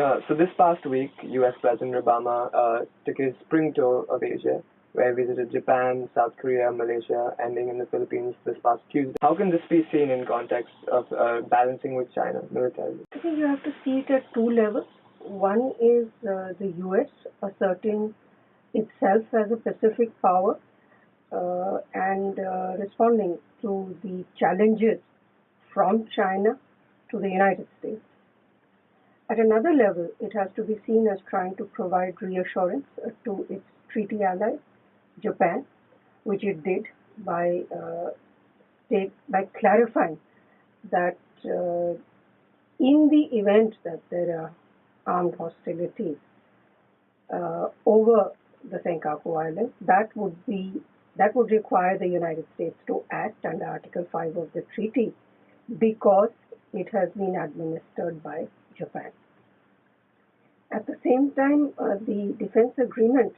So this past week, U.S. President Obama took his spring tour of Asia, where he visited Japan, South Korea, Malaysia, ending in the Philippines this past Tuesday. How can this be seen in context of balancing with China militarily? I think you have to see it at two levels. One is the U.S. asserting itself as a Pacific power and responding to the challenges from China to the United States. At another level, it has to be seen as trying to provide reassurance to its treaty ally, Japan, which it did by clarifying that in the event that there are armed hostilities over the Senkaku Islands, that would require the United States to act under Article 5 of the treaty because it has been administered by Japan. At the same time, the defense agreement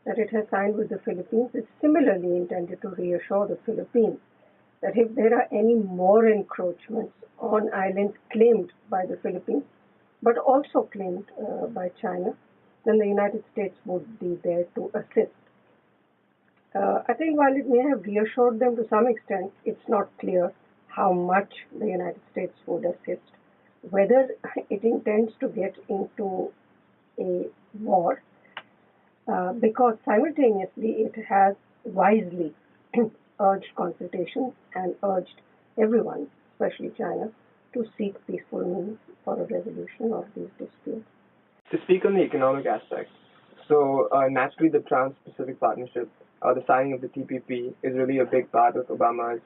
that it has signed with the Philippines is similarly intended to reassure the Philippines that if there are any more encroachments on islands claimed by the Philippines, but also claimed by China, then the United States would be there to assist. I think while it may have reassured them to some extent, it's not clear how much the United States would assist. Whether it intends to get into a war, because simultaneously it has wisely urged consultation and urged everyone, especially China, to seek peaceful means for a resolution of these disputes. To speak on the economic aspect, so naturally the Trans-Pacific Partnership, the signing of the TPP, is really a big part of Obama's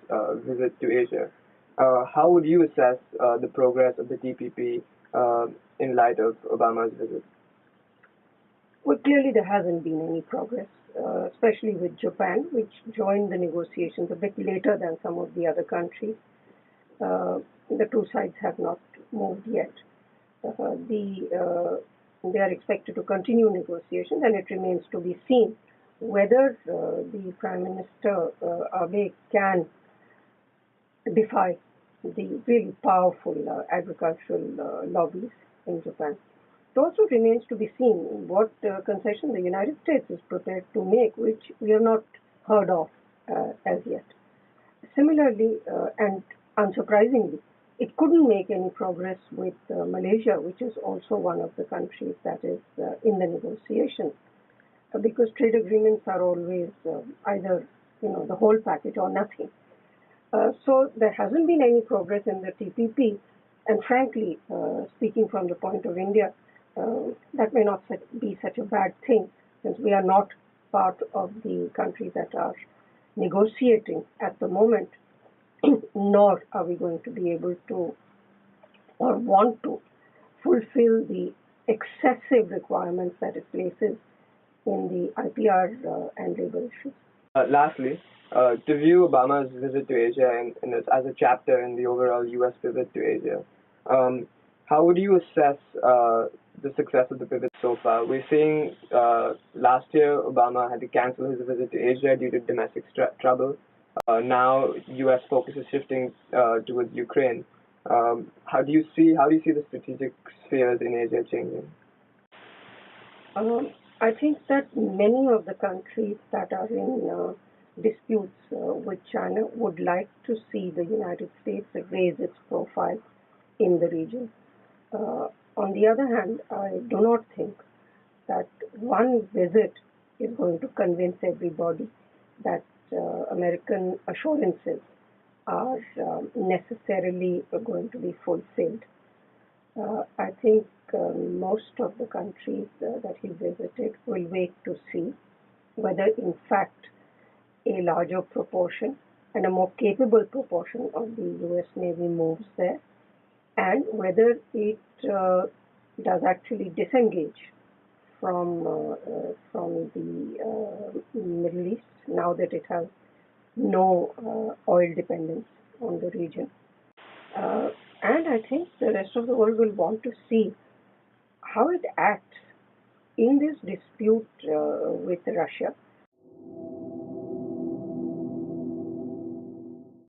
visit to Asia. How would you assess the progress of the TPP in light of Obama's visit? Well, clearly there hasn't been any progress, especially with Japan, which joined the negotiations a bit later than some of the other countries. The two sides have not moved yet. They are expected to continue negotiations, and it remains to be seen whether the Prime Minister Abe can defy the really powerful agricultural lobbies in Japan. It also remains to be seen what concession the United States is prepared to make, which we have not heard of as yet. Similarly, and unsurprisingly, it couldn't make any progress with Malaysia, which is also one of the countries that is in the negotiation, because trade agreements are always either the whole package or nothing. So there hasn't been any progress in the TPP, and frankly, speaking from the point of India, that may not be such a bad thing, since we are not part of the countries that are negotiating at the moment, nor are we going to be able to or want to fulfill the excessive requirements that it places in the IPR and labor issues. Lastly, to view Obama's visit to Asia as a chapter in the overall U.S. pivot to Asia, how would you assess the success of the pivot so far? We're seeing last year Obama had to cancel his visit to Asia due to domestic trouble. Now U.S. focus is shifting towards Ukraine. How do you see the strategic spheres in Asia changing? I think that many of the countries that are in disputes with China would like to see the United States raise its profile in the region. On the other hand, I do not think that one visit is going to convince everybody that American assurances are necessarily going to be fulfilled. I think most of the countries that he visited will wait to see whether in fact a larger proportion and a more capable proportion of the U.S. Navy moves there, and whether it does actually disengage from the Middle East now that it has no oil dependence on the region. And I think the rest of the world will want to see how it acts in this dispute with Russia,